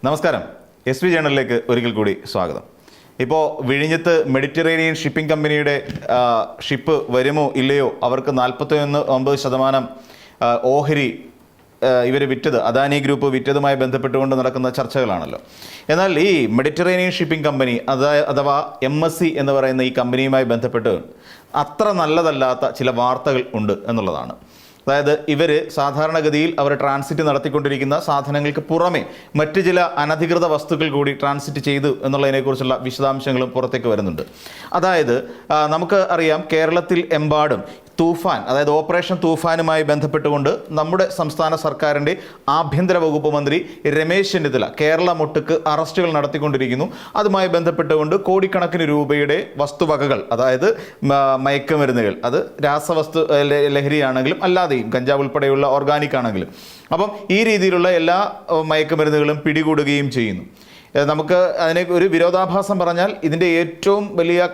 നമസ്കാരം. S V ജേണലിലേക്ക് ഒരിക്കൽ കൂടി സ്വാഗതം. ഇപ്പോൾ വിഴിഞ്ഞത്ത് മെഡിറ്ററേനിയൻ ഷിപ്പിംഗ് കമ്പനിയുടെ ഷിപ്പ് വരുമോ ഇല്ലയോ, അവർക്ക് 49% ഓഹരി ഇവർ വിറ്റത്, അദാനി ഗ്രൂപ്പ് വിറ്റതുമായി ബന്ധപ്പെട്ടുകൊണ്ട് നടക്കുന്ന ചർച്ചകളാണല്ലോ. എന്നാൽ ഈ മെഡിറ്ററേനിയൻ ഷിപ്പിംഗ് കമ്പനി അഥവാ MSC എന്ന് പറയുന്ന ഈ കമ്പനിയുമായി ബന്ധപ്പെട്ട് അത്ര നല്ലതല്ലാത്ത ചില വാർത്തകൾ ഉണ്ട് എന്നുള്ളതാണ്. അതായത് ഇവർ സാധാരണഗതിയിൽ അവർ ട്രാൻസിറ്റ് നടത്തിക്കൊണ്ടിരിക്കുന്ന സാധനങ്ങൾക്ക് പുറമെ മറ്റ് ചില അനധികൃത വസ്തുക്കൾ കൂടി ട്രാൻസിറ്റ് ചെയ്തു എന്നുള്ളതിനെക്കുറിച്ചുള്ള വിശദാംശങ്ങളും പുറത്തേക്ക് വരുന്നുണ്ട്. അതായത് നമുക്ക് അറിയാം, കേരളത്തിൽ എമ്പാടും തൂഫാൻ, അതായത് ഓപ്പറേഷൻ തൂഫാനുമായി ബന്ധപ്പെട്ടുകൊണ്ട് നമ്മുടെ സംസ്ഥാന സർക്കാരിൻ്റെ ആഭ്യന്തര വകുപ്പ് മന്ത്രി രമേശ് ചെന്നിത്തല കേരളമൊട്ടുക്ക് അറസ്റ്റുകൾ നടത്തിക്കൊണ്ടിരിക്കുന്നു. അതുമായി ബന്ധപ്പെട്ടുകൊണ്ട് കോടിക്കണക്കിന് രൂപയുടെ വസ്തുവകകൾ, അതായത് മയക്കുമരുന്നുകൾ, അത് രാസവസ്തു ലഹരിയാണെങ്കിലും അല്ലാതെയും കഞ്ചാവ് ഉൾപ്പെടെയുള്ള ഓർഗാനിക് ആണെങ്കിലും, അപ്പം ഈ രീതിയിലുള്ള എല്ലാ മയക്കുമരുന്നുകളും പിടികൂടുകയും ചെയ്യുന്നു. നമുക്ക് അതിനെ ഒരു വിരോധാഭാസം പറഞ്ഞാൽ ഇതിൻ്റെ ഏറ്റവും വലിയ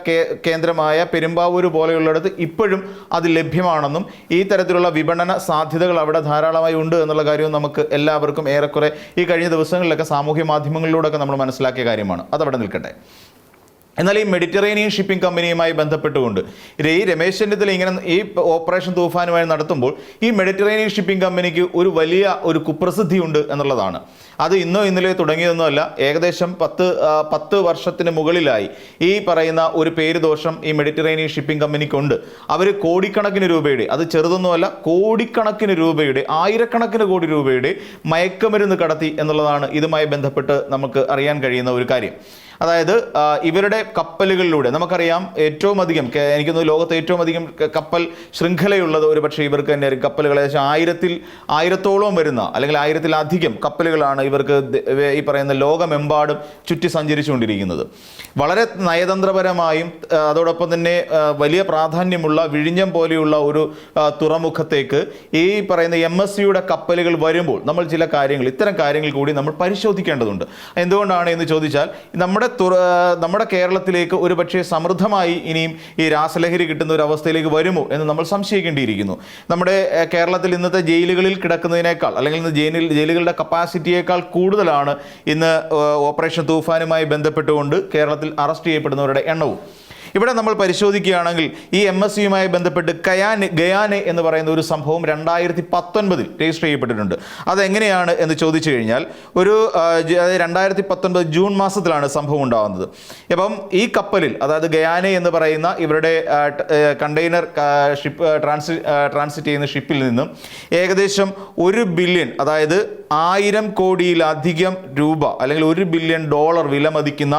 കേന്ദ്രമായ പെരുമ്പാവൂർ പോലെയുള്ളിടത്ത് ഇപ്പോഴും അത് ലഭ്യമാണെന്നും ഈ തരത്തിലുള്ള വിപണന സാധ്യതകൾ അവിടെ ധാരാളമായി ഉണ്ട് എന്നുള്ള കാര്യവും നമുക്ക് എല്ലാവർക്കും ഏറെക്കുറെ ഈ കഴിഞ്ഞ ദിവസങ്ങളിലൊക്കെ സാമൂഹ്യ മാധ്യമങ്ങളിലൂടെയൊക്കെ നമ്മൾ മനസ്സിലാക്കിയ കാര്യമാണ്. അതവിടെ നിൽക്കട്ടെ. എന്നാൽ ഈ മെഡിറ്ററേനിയൻ ഷിപ്പിംഗ് കമ്പനിയുമായി ബന്ധപ്പെട്ടുകൊണ്ട് ഈ രമേശ് ചെന്നിത്തല ഇങ്ങനെ ഈ ഓപ്പറേഷൻ തൂഫാനുമായി നടത്തുമ്പോൾ ഈ മെഡിറ്ററേനിയൻ ഷിപ്പിംഗ് കമ്പനിക്ക് ഒരു വലിയ ഒരു കുപ്രസിദ്ധിയുണ്ട് എന്നുള്ളതാണ്. അത് ഇന്നോ ഇന്നലെ തുടങ്ങിയതൊന്നുമല്ല. ഏകദേശം 10 വർഷത്തിന് മുകളിലായി ഈ പറയുന്ന ഒരു പേര് ദോഷം ഈ മെഡിറ്ററേനിയൻ ഷിപ്പിംഗ് കമ്പനിക്കുണ്ട്. അവർ കോടിക്കണക്കിന് രൂപയുടെ, അത് ചെറുതൊന്നുമല്ല, കോടിക്കണക്കിന് രൂപയുടെ, ആയിരക്കണക്കിന് കോടി രൂപയുടെ മയക്കുമരുന്ന് കടത്തി എന്നുള്ളതാണ് ഇതുമായി ബന്ധപ്പെട്ട് നമുക്ക് അറിയാൻ കഴിയുന്ന ഒരു കാര്യം. അതായത് ഇവരുടെ കപ്പലുകളിലൂടെ നമുക്കറിയാം, ഏറ്റവും അധികം, എനിക്ക് തോന്നുന്നു ലോകത്ത് ഏറ്റവും അധികം കപ്പൽ ശൃംഖലയുള്ളത് ഒരു പക്ഷേ ഇവർക്ക് തന്നെ കപ്പലുകൾ. ഏകദേശം 1000-ഓളം വരുന്ന, അല്ലെങ്കിൽ 1000-ലധികം കപ്പലുകളാണ് ഇവർക്ക് ഈ പറയുന്ന ലോകമെമ്പാടും ചുറ്റി സഞ്ചരിച്ചുകൊണ്ടിരിക്കുന്നത്. വളരെ നയതന്ത്രപരമായും അതോടൊപ്പം തന്നെ വലിയ പ്രാധാന്യമുള്ള വിഴിഞ്ഞം പോലെയുള്ള ഒരു തുറമുഖത്തേക്ക് ഈ പറയുന്ന MSCയുടെ കപ്പലുകൾ വരുമ്പോൾ നമ്മൾ ചില കാര്യങ്ങൾ, ഇത്തരം കാര്യങ്ങൾ കൂടി നമ്മൾ പരിശോധിക്കേണ്ടതുണ്ട്. എന്തുകൊണ്ടാണ് എന്ന് ചോദിച്ചാൽ, നമ്മുടെ കേരളത്തിലേക്ക് ഒരു പക്ഷേ സമൃദ്ധമായി ഇനിയും ഈ രാസലഹരി കിട്ടുന്ന ഒരു അവസ്ഥയിലേക്ക് വരുമോ എന്ന് നമ്മൾ സംശയിക്കേണ്ടിയിരിക്കുന്നു. നമ്മുടെ കേരളത്തിൽ ഇന്നത്തെ ജയിലുകളിൽ കിടക്കുന്നതിനേക്കാൾ, അല്ലെങ്കിൽ ഇന്ന് ജയിലുകളുടെ കപ്പാസിറ്റിയേക്കാൾ കൂടുതലാണ് ഇന്ന് ഓപ്പറേഷൻ തൂഫാനുമായി ബന്ധപ്പെട്ടുകൊണ്ട് കേരളത്തിൽ അറസ്റ്റ് ചെയ്യപ്പെടുന്നവരുടെ എണ്ണവും. ഇവിടെ നമ്മൾ പരിശോധിക്കുകയാണെങ്കിൽ ഈ MSCയുമായി ബന്ധപ്പെട്ട് ഗയാനെ എന്ന് പറയുന്ന ഒരു സംഭവം 2019 രജിസ്റ്റർ ചെയ്യപ്പെട്ടിട്ടുണ്ട്. അതെങ്ങനെയാണ് എന്ന് ചോദിച്ചു കഴിഞ്ഞാൽ, 2019 ജൂൺ മാസത്തിലാണ് സംഭവം ഉണ്ടാകുന്നത്. അപ്പം ഈ കപ്പലിൽ, അതായത് ഗയാനെ എന്ന് പറയുന്ന ഇവരുടെ കണ്ടെയ്നർ ഷിപ്പ് ട്രാൻസിറ്റ് ചെയ്യുന്ന ഷിപ്പിൽ നിന്നും ഏകദേശം 1 ബില്യൺ, അതായത് 1000 കോടിയിലധികം രൂപ, അല്ലെങ്കിൽ $1 ബില്യൺ വിലമതിക്കുന്ന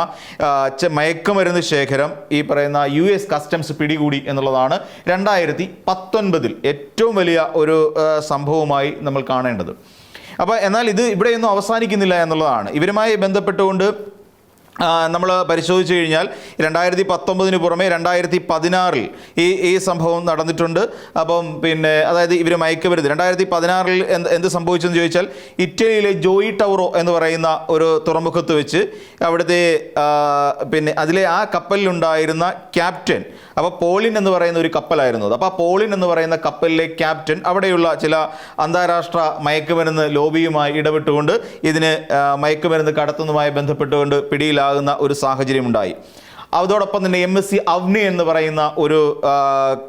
മയക്കുമരുന്ന് ശേഖരം ഈ പറയുന്ന US കസ്റ്റംസ് പിടികൂടി എന്നുള്ളതാണ് 2019 ഏറ്റവും വലിയ ഒരു സംഭവമായി നമ്മൾ കാണേണ്ടത്. അപ്പോൾ എന്നാൽ ഇത് ഇവിടെയൊന്നും അവസാനിക്കുന്നില്ല എന്നുള്ളതാണ്. ഇവരുമായി ബന്ധപ്പെട്ടുകൊണ്ട് നമ്മൾ പരിശോധിച്ച് കഴിഞ്ഞാൽ 2019 പുറമെ 2016 ഈ സംഭവം നടന്നിട്ടുണ്ട്. അപ്പം പിന്നെ അതായത് ഇവർ മയക്കുമരുന്ന് 2016 എന്ത് സംഭവിച്ചെന്ന് ചോദിച്ചാൽ, ഇറ്റലിയിലെ ജോയി ടൗറോ എന്ന് പറയുന്ന ഒരു തുറമുഖത്ത് വെച്ച് അവിടുത്തെ പിന്നെ അതിലെ ആ കപ്പലിലുണ്ടായിരുന്ന ക്യാപ്റ്റൻ, അപ്പോൾ പോളിൻ എന്ന് പറയുന്ന ഒരു കപ്പലായിരുന്നു. അപ്പോൾ ആ പോളിൻ എന്ന് പറയുന്ന കപ്പലിലെ ക്യാപ്റ്റൻ അവിടെയുള്ള ചില അന്താരാഷ്ട്ര മയക്കുമരുന്ന് ലോബിയുമായി ഇടപെട്ടുകൊണ്ട് ഇതിന് മയക്കുമരുന്ന് കടത്തുന്നതുമായി ബന്ധപ്പെട്ടുകൊണ്ട് പിടിയിലാകുന്ന ഒരു സാഹചര്യം ഉണ്ടായി. അതോടൊപ്പം തന്നെ MSC അവ്നി എന്ന് പറയുന്ന ഒരു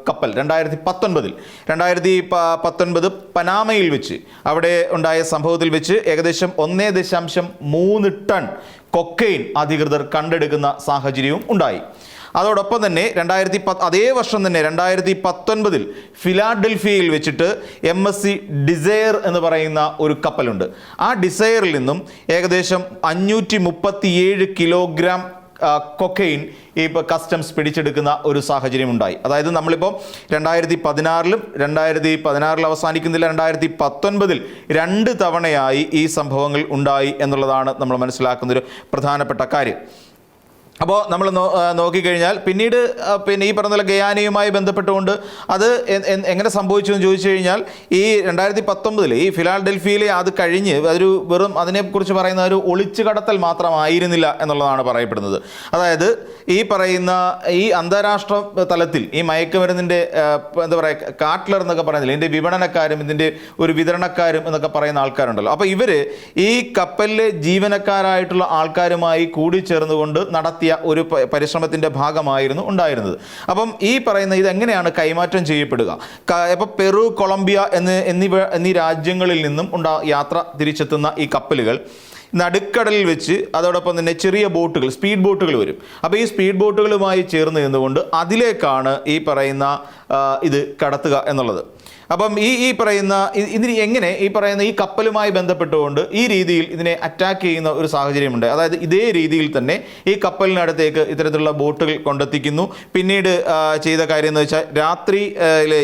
കപ്പൽ 2019 പനാമയിൽ വെച്ച് അവിടെ ഉണ്ടായ സംഭവത്തിൽ വെച്ച് ഏകദേശം 1.3 ടൺ കൊക്കൈൻ അധികൃതർ കണ്ടെടുക്കുന്ന സാഹചര്യവും ഉണ്ടായി. അതോടൊപ്പം തന്നെ അതേ വർഷം തന്നെ 2019 ഫിലാഡൽഫിയയിൽ വെച്ചിട്ട് MSC ഡിസയർ എന്ന് പറയുന്ന ഒരു കപ്പലുണ്ട്. ആ ഡിസയറിൽ നിന്നും ഏകദേശം 537 കിലോഗ്രാം കൊക്കൈൻ ഈ കസ്റ്റംസ് പിടിച്ചെടുക്കുന്ന ഒരു സാഹചര്യം ഉണ്ടായി. അതായത് നമ്മളിപ്പോൾ 2016 അവസാനിക്കുന്നില്ല, 2019 2 തവണയായി ഈ സംഭവങ്ങൾ ഉണ്ടായി എന്നുള്ളതാണ് നമ്മൾ മനസ്സിലാക്കുന്നൊരു പ്രധാനപ്പെട്ട കാര്യം. അപ്പോൾ നമ്മൾ നോക്കിക്കഴിഞ്ഞാൽ പിന്നീട് പിന്നെ ഈ പറഞ്ഞ ഗയാനയുമായി ബന്ധപ്പെട്ടുകൊണ്ട് അത് എങ്ങനെ സംഭവിച്ചു എന്ന് ചോദിച്ചു കഴിഞ്ഞാൽ ഈ 2019 ഈ ഫിലാഡൽഫിയയിലെ അത് കഴിഞ്ഞ് അതൊരു വെറും അതിനെക്കുറിച്ച് പറയുന്ന ഒരു ഒളിച്ചു കടത്തൽ മാത്രമായിരുന്നില്ല എന്നുള്ളതാണ് പറയപ്പെടുന്നത്. അതായത് ഈ പറയുന്ന ഈ അന്താരാഷ്ട്ര തലത്തിൽ ഈ മയക്കുമരുന്നിൻ്റെ എന്താ പറയുക കാട്ട്ലർ എന്നൊക്കെ പറയുന്നില്ല, ഇതിൻ്റെ വിപണനക്കാരും ഇതിൻ്റെ ഒരു വിതരണക്കാരും എന്നൊക്കെ പറയുന്ന ആൾക്കാരുണ്ടല്ലോ. അപ്പോൾ ഇവർ ഈ കപ്പലിലെ ജീവനക്കാരായിട്ടുള്ള ആൾക്കാരുമായി കൂടിച്ചേർന്നുകൊണ്ട് നടത്തിയ ഒരു പരിശ്രമത്തിൻ്റെ ഭാഗമായിരുന്നു ഉണ്ടായിരുന്നത്. അപ്പം ഈ പറയുന്ന ഇതെങ്ങനെയാണ് കൈമാറ്റം ചെയ്യപ്പെടുക? ഇപ്പോൾ പെറു, കൊളംബിയ എന്നീ രാജ്യങ്ങളിൽ നിന്നും യാത്ര തിരിച്ചെത്തുന്ന ഈ കപ്പലുകൾ നടുക്കടലിൽ വെച്ച് അതോടൊപ്പം തന്നെ ചെറിയ ബോട്ടുകൾ, സ്പീഡ് ബോട്ടുകൾ വരും. അപ്പോൾ ഈ സ്പീഡ് ബോട്ടുകളുമായി ചേർന്ന് നിന്നുകൊണ്ട് അതിലേക്കാണ് ഈ പറയുന്ന ഇത് കടത്തുക എന്നുള്ളത്. അപ്പം ഈ പറയുന്ന ഇതിന് എങ്ങനെ ഈ പറയുന്ന ഈ കപ്പലുമായി ബന്ധപ്പെട്ടുകൊണ്ട് ഈ രീതിയിൽ ഇതിനെ അറ്റാക്ക് ചെയ്യുന്ന ഒരു സാഹചര്യമുണ്ട്. അതായത് ഇതേ രീതിയിൽ തന്നെ ഈ കപ്പലിനടുത്തേക്ക് ഇത്തരത്തിലുള്ള ബോട്ടുകൾ കൊണ്ടെത്തിക്കുന്നു. പിന്നീട് ചെയ്ത കാര്യം എന്ന് വെച്ചാൽ രാത്രി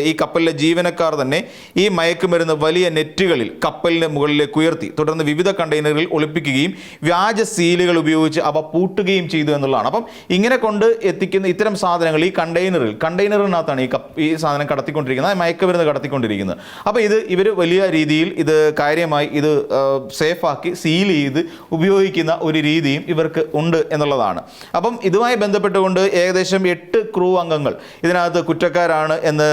ഈ കപ്പലിലെ ജീവനക്കാർ തന്നെ ഈ മയക്കുമരുന്ന് വലിയ നെറ്റുകളിൽ കപ്പലിന് മുകളിലേക്ക് ഉയർത്തി തുടർന്ന് വിവിധ കണ്ടെയ്നറുകളിൽ ഒളിപ്പിക്കുകയും വ്യാജ സീലുകൾ ഉപയോഗിച്ച് അവ പൂട്ടുകയും ചെയ്തു എന്നുള്ളതാണ്. അപ്പം ഇങ്ങനെ കൊണ്ട് എത്തിക്കുന്ന ഇത്തരം സാധനങ്ങൾ ഈ കണ്ടെയ്നറിനകത്താണ് ഈ സാധനം കടത്തിക്കൊണ്ടിരിക്കുന്നത്, മയക്കുമരുന്ന് കടത്തിക്കൊണ്ടിരിക്കുന്നത്. അപ്പോൾ ഇവർ വലിയ രീതിയിൽ ഇത് കാര്യമായി ഇത് സേഫാക്കി സീൽ ചെയ്ത് ഉപയോഗിക്കുന്ന ഒരു രീതിയും ഇവർക്ക് ഉണ്ട് എന്നുള്ളതാണ്. അപ്പം ഇതുമായി ബന്ധപ്പെട്ടുകൊണ്ട് ഏകദേശം 8 ക്രൂ അംഗങ്ങൾ ഇതിനകത്ത് കുറ്റക്കാരാണ് എന്ന്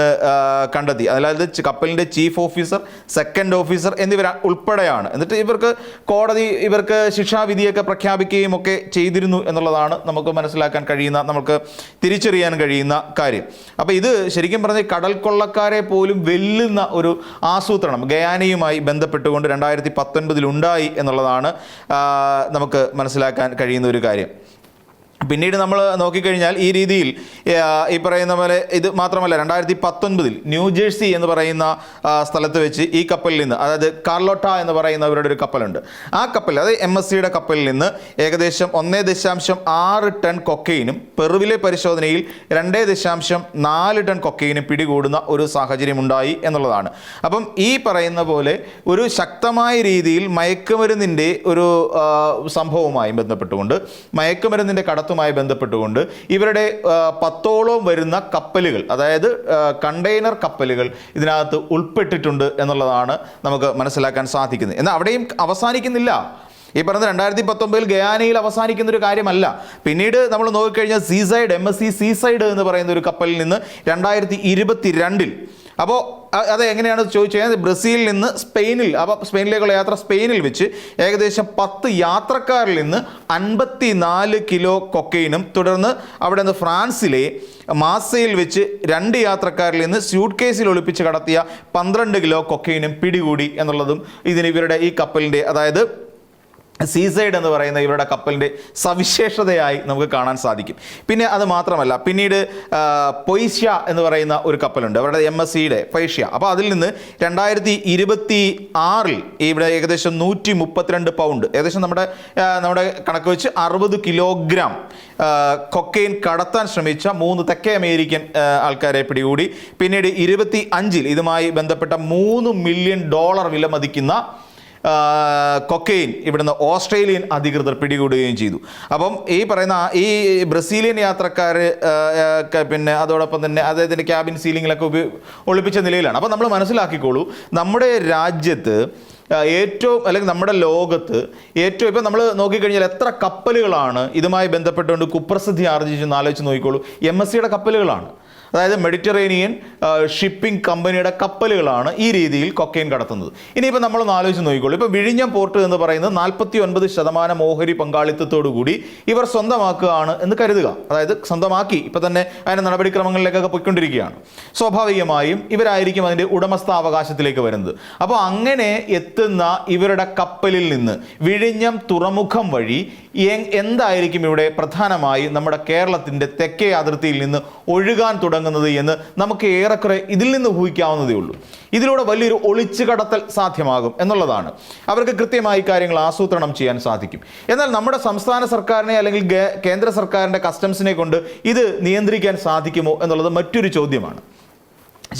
കണ്ടെത്തി. അതായത് കപ്പലിൻ്റെ ചീഫ് ഓഫീസർ, സെക്കൻഡ് ഓഫീസർ എന്നിവർ ഉൾപ്പെടെയാണ്. എന്നിട്ട് കോടതി ഇവർക്ക് ശിക്ഷാവിധിയൊക്കെ പ്രഖ്യാപിക്കുകയും ഒക്കെ ചെയ്തിരുന്നു എന്നുള്ളതാണ് നമുക്ക് മനസ്സിലാക്കാൻ കഴിയുന്ന, നമുക്ക് തിരിച്ചറിയാൻ കഴിയുന്ന കാര്യം. അപ്പോൾ ഇത് ശരിക്കും പറഞ്ഞാൽ കടൽ കൊള്ളക്കാരെ പോലും വെല്ലുന്ന ഒരു ആസൂത്രണം ഗയാനയുമായി ബന്ധപ്പെട്ടുകൊണ്ട് 2019 ഉണ്ടായി എന്നുള്ളതാണ് നമുക്ക് മനസ്സിലാക്കാൻ കഴിയുന്ന ഒരു കാര്യം. പിന്നീട് നമ്മൾ നോക്കിക്കഴിഞ്ഞാൽ ഈ രീതിയിൽ ഈ പറയുന്ന പോലെ ഇത് മാത്രമല്ല 2019 ന്യൂജേഴ്സി എന്ന് പറയുന്ന സ്ഥലത്ത് വെച്ച് ഈ കപ്പലിൽ നിന്ന്, അതായത് കാർലോട്ട എന്ന് പറയുന്നവരുടെ ഒരു കപ്പലുണ്ട്, ആ കപ്പൽ അതായത് MSCയുടെ കപ്പലിൽ നിന്ന് ഏകദേശം 1.6 ടൺ കൊക്കൈനും പെറുവിലെ പരിശോധനയിൽ 2.4 ടൺ കൊക്കൈനും പിടികൂടുന്ന ഒരു സാഹചര്യം ഉണ്ടായി എന്നുള്ളതാണ്. അപ്പം ഈ പറയുന്ന പോലെ ഒരു ശക്തമായ രീതിയിൽ മയക്കുമരുന്നിൻ്റെ ഒരു സംഭവവുമായി ബന്ധപ്പെട്ടുകൊണ്ട് മയക്കുമരുന്നിൻ്റെ കടത്തുമായി ബന്ധപ്പെട്ടുകൊണ്ട് ഇവരുടെ 10ഓളം വരുന്ന കപ്പലുകൾ, അതായത് കണ്ടെയ്നർ കപ്പലുകൾ ഇതിനകത്ത് ഉൾപ്പെട്ടിട്ടുണ്ട് എന്നുള്ളതാണ് നമുക്ക് മനസ്സിലാക്കാൻ സാധിക്കുന്നത്. എന്നാൽ അവിടെയും അവസാനിക്കുന്നില്ല. ഈ പറഞ്ഞ 2019 ഗയാനയിൽ അവസാനിക്കുന്ന ഒരു കാര്യമല്ല. പിന്നീട് നമ്മൾ നോക്കിക്കഴിഞ്ഞാൽ സീസൈഡ്, MSC സീസൈഡ് എന്ന് പറയുന്ന ഒരു കപ്പലിൽ നിന്ന് 2022 അപ്പോൾ അത് എങ്ങനെയാണ് ചോദിച്ചു കഴിഞ്ഞാൽ ബ്രസീലിൽ നിന്ന് സ്പെയിനിലേക്കുള്ള യാത്ര സ്പെയിനിൽ വെച്ച് ഏകദേശം 10 യാത്രക്കാരിൽ നിന്ന് 54 കിലോ കൊക്കൈനും തുടർന്ന് അവിടെ നിന്ന് ഫ്രാൻസിലെ മാസയിൽ വെച്ച് 2 യാത്രക്കാരിൽ നിന്ന് സ്യൂട്ട് കേസിൽ ഒളിപ്പിച്ച് കടത്തിയ 12 കിലോ കൊക്കൈനും പിടികൂടി എന്നുള്ളതും ഇവരുടെ ഈ കപ്പലിൻ്റെ, അതായത് സീസൈഡ് എന്ന് പറയുന്ന ഇവരുടെ കപ്പലിൻ്റെ സവിശേഷതയായി നമുക്ക് കാണാൻ സാധിക്കും. പിന്നെ അത് മാത്രമല്ല, പിന്നീട് പൊയ്ഷ്യ എന്ന് പറയുന്ന ഒരു കപ്പലുണ്ട്, അവരുടെ MSCയുടെ പൊയ്ഷ്യ. അപ്പോൾ അതിൽ നിന്ന് 2026 ഇവിടെ ഏകദേശം 132 പൗണ്ട്, ഏകദേശം നമ്മുടെ കണക്ക് വെച്ച് 60 കിലോഗ്രാം കൊക്കൈൻ കടത്താൻ ശ്രമിച്ച 3 തെക്കേ അമേരിക്കൻ ആൾക്കാരെ പിടികൂടി. പിന്നീട് 2025 ഇതുമായി ബന്ധപ്പെട്ട $3 മില്യൺ വില മതിക്കുന്ന കൊക്കൈൻ ഇവിടുന്ന് ഓസ്ട്രേലിയൻ അധികൃതർ പിടികൂടുകയും ചെയ്തു. അപ്പം ഈ പറയുന്ന ഈ ബ്രസീലിയൻ യാത്രക്കാർ പിന്നെ അതോടൊപ്പം തന്നെ അദ്ദേഹത്തിൻ്റെ ക്യാബിൻ സീലിങ്ങിലൊക്കെ ഒളിപ്പിച്ച നിലയിലാണ്. അപ്പം നമ്മൾ മനസ്സിലാക്കിക്കോളൂ, നമ്മുടെ രാജ്യത്ത് ഏറ്റവും അല്ലെങ്കിൽ നമ്മുടെ ലോകത്ത് ഏറ്റവും ഇപ്പം നമ്മൾ നോക്കിക്കഴിഞ്ഞാൽ എത്ര കപ്പലുകളാണ് ഇതുമായി ബന്ധപ്പെട്ടുകൊണ്ട് കുപ്രസിദ്ധി ആർജിച്ചെന്ന് ആലോചിച്ച് നോക്കിക്കോളൂ. MSCയുടെ കപ്പലുകളാണ്, അതായത് മെഡിറ്ററേനിയൻ ഷിപ്പിംഗ് കമ്പനിയുടെ കപ്പലുകളാണ് ഈ രീതിയിൽ കൊക്കൈൻ കടത്തുന്നത്. ഇനിയിപ്പോൾ നമ്മളൊന്ന് ആലോചിച്ച് നോക്കിക്കോളൂ, ഇപ്പോൾ വിഴിഞ്ഞം പോർട്ട് എന്ന് പറയുന്നത് 49% ഓഹരി പങ്കാളിത്തത്തോടുകൂടി ഇവർ സ്വന്തമാക്കുകയാണ് എന്ന് കരുതുക. അതായത് സ്വന്തമാക്കി ഇപ്പോൾ തന്നെ അതിൻ്റെ നടപടിക്രമങ്ങളിലേക്കൊക്കെ പോയിക്കൊണ്ടിരിക്കുകയാണ്. സ്വാഭാവികമായും ഇവരായിരിക്കും അതിൻ്റെ ഉടമസ്ഥാവകാശത്തിലേക്ക് വരുന്നത്. അപ്പോൾ അങ്ങനെ എത്തുന്ന ഇവരുടെ കപ്പലിൽ നിന്ന് വിഴിഞ്ഞം തുറമുഖം വഴി എന്തായിരിക്കും ഇവിടെ പ്രധാനമായും നമ്മുടെ കേരളത്തിൻ്റെ തെക്കേ അതിർത്തിയിൽ നിന്ന് ഒഴുകാൻ തുടങ്ങുന്നത് എന്ന് നമുക്ക് ഏറെക്കുറെ ഇതിൽ നിന്ന് ഊഹിക്കാവുന്നതേ ഉള്ളൂ. ഇതിലൂടെ വലിയൊരു ഒളിച്ചുകടത്തൽ സാധ്യമാകും എന്നുള്ളതാണ്. അവർക്ക് കൃത്യമായി കാര്യങ്ങൾ ആസൂത്രണം ചെയ്യാൻ സാധിക്കും. എന്നാൽ നമ്മുടെ സംസ്ഥാന സർക്കാരിനെ അല്ലെങ്കിൽ കേന്ദ്ര സർക്കാരിൻ്റെ കസ്റ്റംസിനെ കൊണ്ട് ഇത് നിയന്ത്രിക്കാൻ സാധിക്കുമോ എന്നുള്ളത് മറ്റൊരു ചോദ്യമാണ്.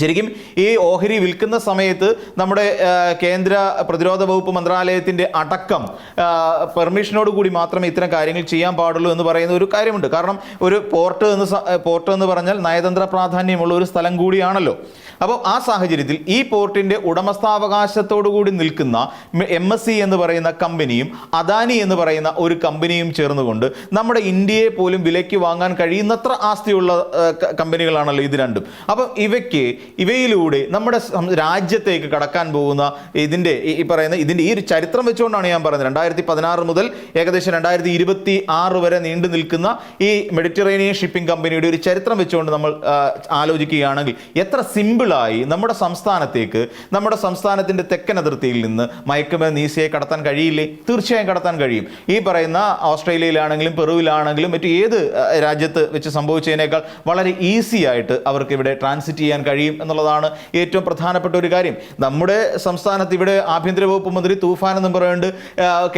ശരിക്കും ഈ ഓഹരി വിൽക്കുന്ന സമയത്ത് നമ്മുടെ കേന്ദ്ര പ്രതിരോധ വകുപ്പ് മന്ത്രാലയത്തിൻ്റെ അടക്കം പെർമിഷനോട് കൂടി മാത്രമേ ഇത്തരം കാര്യങ്ങൾ ചെയ്യാൻ പാടുള്ളൂ എന്ന് പറയുന്ന ഒരു കാര്യമുണ്ട്. കാരണം ഒരു പോർട്ട് എന്ന് പറഞ്ഞാൽ നയതന്ത്ര പ്രാധാന്യമുള്ള ഒരു സ്ഥലം കൂടിയാണല്ലോ. അപ്പോൾ ആ സാഹചര്യത്തിൽ ഈ പോർട്ടിൻ്റെ ഉടമസ്ഥാവകാശത്തോടു കൂടി നിൽക്കുന്ന MSC എന്ന് പറയുന്ന കമ്പനിയും അദാനി എന്ന് പറയുന്ന ഒരു കമ്പനിയും ചേർന്നുകൊണ്ട് നമ്മുടെ ഇന്ത്യയെ പോലും വിലയ്ക്ക് വാങ്ങാൻ കഴിയുന്നത്ര ആസ്തിയുള്ള കമ്പനികളാണല്ലോ ഇത് രണ്ടും. അപ്പം ഇവയിലൂടെ നമ്മുടെ രാജ്യത്തേക്ക് കടക്കാൻ പോകുന്ന ഇതിൻ്റെ ഈ ഒരു ചരിത്രം വെച്ചുകൊണ്ടാണ് ഞാൻ പറയുന്നത്. 2016 മുതൽ ഏകദേശം 2026 വരെ നീണ്ടു നിൽക്കുന്ന ഈ മെഡിറ്ററേനിയൻ ഷിപ്പിംഗ് കമ്പനിയുടെ ഒരു ചരിത്രം വെച്ചുകൊണ്ട് നമ്മൾ ആലോചിക്കുകയാണെങ്കിൽ എത്ര സിമ്പിളായി നമ്മുടെ സംസ്ഥാനത്തിൻ്റെ തെക്കൻ അതിർത്തിയിൽ നിന്ന് മയക്കുമരുന്ന് ഈസിയായി കടത്താൻ കഴിയില്ലേ? തീർച്ചയായും കടത്താൻ കഴിയും. ഈ പറയുന്ന ഓസ്ട്രേലിയയിലാണെങ്കിലും പെറുവിലാണെങ്കിലും മറ്റു ഏത് രാജ്യത്ത് വെച്ച് സംഭവിച്ചതിനേക്കാൾ വളരെ ഈസി ആയിട്ട് അവർക്ക് ഇവിടെ ട്രാൻസിറ്റ് ചെയ്യാൻ കഴിയും എന്നുള്ളതാണ് ഏറ്റവും പ്രധാനപ്പെട്ട ഒരു കാര്യം. നമ്മുടെ സംസ്ഥാനത്ത് ഇവിടെ ആഭ്യന്തര വകുപ്പ് മന്ത്രി തൂഫാൻ എന്നും പറയുന്നുണ്ട്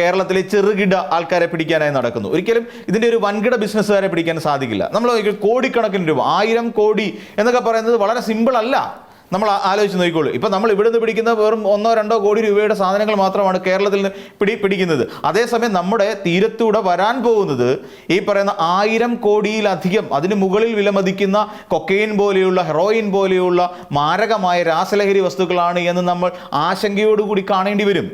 കേരളത്തിലെ ചെറുകിട ആൾക്കാരെ പിടിക്കാനായി നടക്കുന്നു. ഒരിക്കലും ഇതിൻ്റെ ഒരു വൻകിട ബിസിനസ്സുകാരെ പിടിക്കാൻ സാധിക്കില്ല. നമ്മൾ കോടിക്കണക്കിന് രൂപ 1000 കോടി എന്നൊക്കെ പറയുന്നത് വളരെ സിമ്പിൾ അല്ല. നമ്മൾ ആലോചിച്ച് നോക്കിക്കോളൂ. ഇപ്പം നമ്മൾ ഇവിടെ നിന്ന് പിടിക്കുന്ന വെറും 1-2 കോടി രൂപയുടെ സാധനങ്ങൾ മാത്രമാണ് കേരളത്തിൽ നിന്ന് പിടിക്കുന്നത്. അതേസമയം നമ്മുടെ തീരത്തൂടെ വരാൻ പോകുന്നത് ഈ പറയുന്ന 1000 കോടിയിലധികം അതിന് മുകളിൽ വിലമതിക്കുന്ന കൊക്കൈൻ പോലെയുള്ള ഹെറോയിൻ പോലെയുള്ള മാരകമായ രാസലഹരി വസ്തുക്കളാണ് എന്ന് നമ്മൾ ആശങ്കയോടുകൂടി കാണേണ്ടി വരും.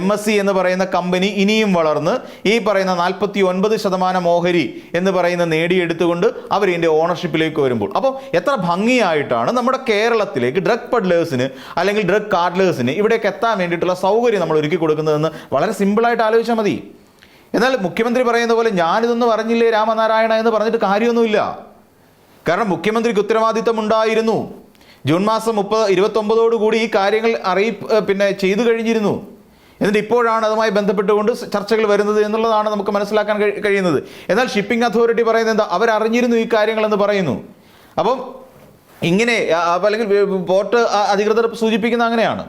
MSC എന്ന് പറയുന്ന കമ്പനി ഇനിയും വളർന്ന് ഈ പറയുന്ന 49% ഓഹരി എന്ന് പറയുന്ന നേടിയെടുത്തുകൊണ്ട് അവർ ഇതിൻ്റെ ഓണർഷിപ്പിലേക്ക് വരുമ്പോൾ അപ്പോൾ എത്ര ഭംഗിയായിട്ടാണ് നമ്മുടെ കേരളത്തിലേക്ക് ഡ്രഗ് പെഡ്ലേഴ്സിന് അല്ലെങ്കിൽ ഡ്രഗ് കാർഡ്ലേഴ്സിന് ഇവിടേക്ക് എത്താൻ വേണ്ടിയിട്ടുള്ള സൗകര്യം നമ്മൾ ഒരുക്കി കൊടുക്കുന്നതെന്ന് വളരെ സിമ്പിളായിട്ട് ആലോചിച്ചാൽ മതി. എന്നാൽ മുഖ്യമന്ത്രി പറയുന്ന പോലെ ഞാനിതൊന്നും പറഞ്ഞില്ലേ രാമനാരായണ എന്ന് പറഞ്ഞിട്ട് കാര്യമൊന്നുമില്ല. കാരണം മുഖ്യമന്ത്രിക്ക് ഉത്തരവാദിത്തം ഉണ്ടായിരുന്നു. ജൂൺ മാസം 29 ഈ കാര്യങ്ങൾ ചെയ്തു കഴിഞ്ഞിരുന്നു. എന്നിട്ട് ഇപ്പോഴാണ് അതുമായി ബന്ധപ്പെട്ടുകൊണ്ട് ചർച്ചകൾ വരുന്നത് എന്നുള്ളതാണ് നമുക്ക് മനസ്സിലാക്കാൻ കഴിയുന്നത്. എന്നാൽ ഷിപ്പിംഗ് അതോറിറ്റി പറയുന്നത് എന്താ? അവരറിഞ്ഞിരുന്നു ഈ കാര്യങ്ങളെന്ന് പറയുന്നു. അപ്പം ഇങ്ങനെ അല്ലെങ്കിൽ പോർട്ട് അധികൃതർ സൂചിപ്പിക്കുന്ന അങ്ങനെയാണ്.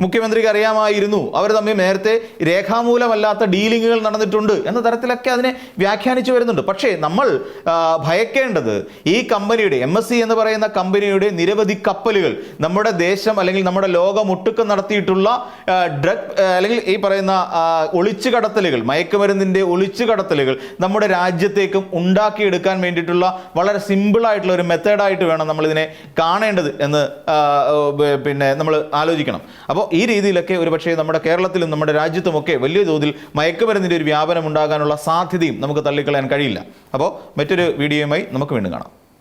മുഖ്യമന്ത്രിക്ക് അറിയാമായിരുന്നു, അവർ തമ്മിൽ നേരത്തെ രേഖാമൂലമല്ലാത്ത ഡീലിങ്ങുകൾ നടന്നിട്ടുണ്ട് എന്ന തരത്തിലൊക്കെ അതിനെ വ്യാഖ്യാനിച്ചു വരുന്നുണ്ട്. പക്ഷേ നമ്മൾ ഭയക്കേണ്ടത് ഈ കമ്പനിയുടെ MSC എന്ന് പറയുന്ന കമ്പനിയുടെ നിരവധി കപ്പലുകൾ നമ്മുടെ ദേശം അല്ലെങ്കിൽ നമ്മുടെ ലോകമൊട്ടുക്കം നടത്തിയിട്ടുള്ള ഡ്രഗ് അല്ലെങ്കിൽ ഈ പറയുന്ന ഒളിച്ചുകടത്തലുകൾ, മയക്കുമരുന്നിൻ്റെ ഒളിച്ചുകടത്തലുകൾ നമ്മുടെ രാജ്യത്തേക്കും ഉണ്ടാക്കിയെടുക്കാൻ വേണ്ടിയിട്ടുള്ള വളരെ സിമ്പിളായിട്ടുള്ള ഒരു മെത്തേഡായിട്ട് വേണം നമ്മളിതിനെ കാണേണ്ടത് എന്ന് നമ്മൾ ആലോചിക്കണം. അപ്പോൾ ഈ രീതിയിലൊക്കെ ഒരുപക്ഷേ നമ്മുടെ കേരളത്തിലും നമ്മുടെ രാജ്യത്തുമൊക്കെ വലിയ തോതിൽ മയക്കുമരുന്നിൻ്റെ ഒരു വ്യാപനം ഉണ്ടാകാനുള്ള സാധ്യതയും നമുക്ക് തള്ളിക്കളയാൻ കഴിയില്ല. അപ്പോൾ മറ്റൊരു വീഡിയോയുമായി നമുക്ക് വീണ്ടും കാണാം.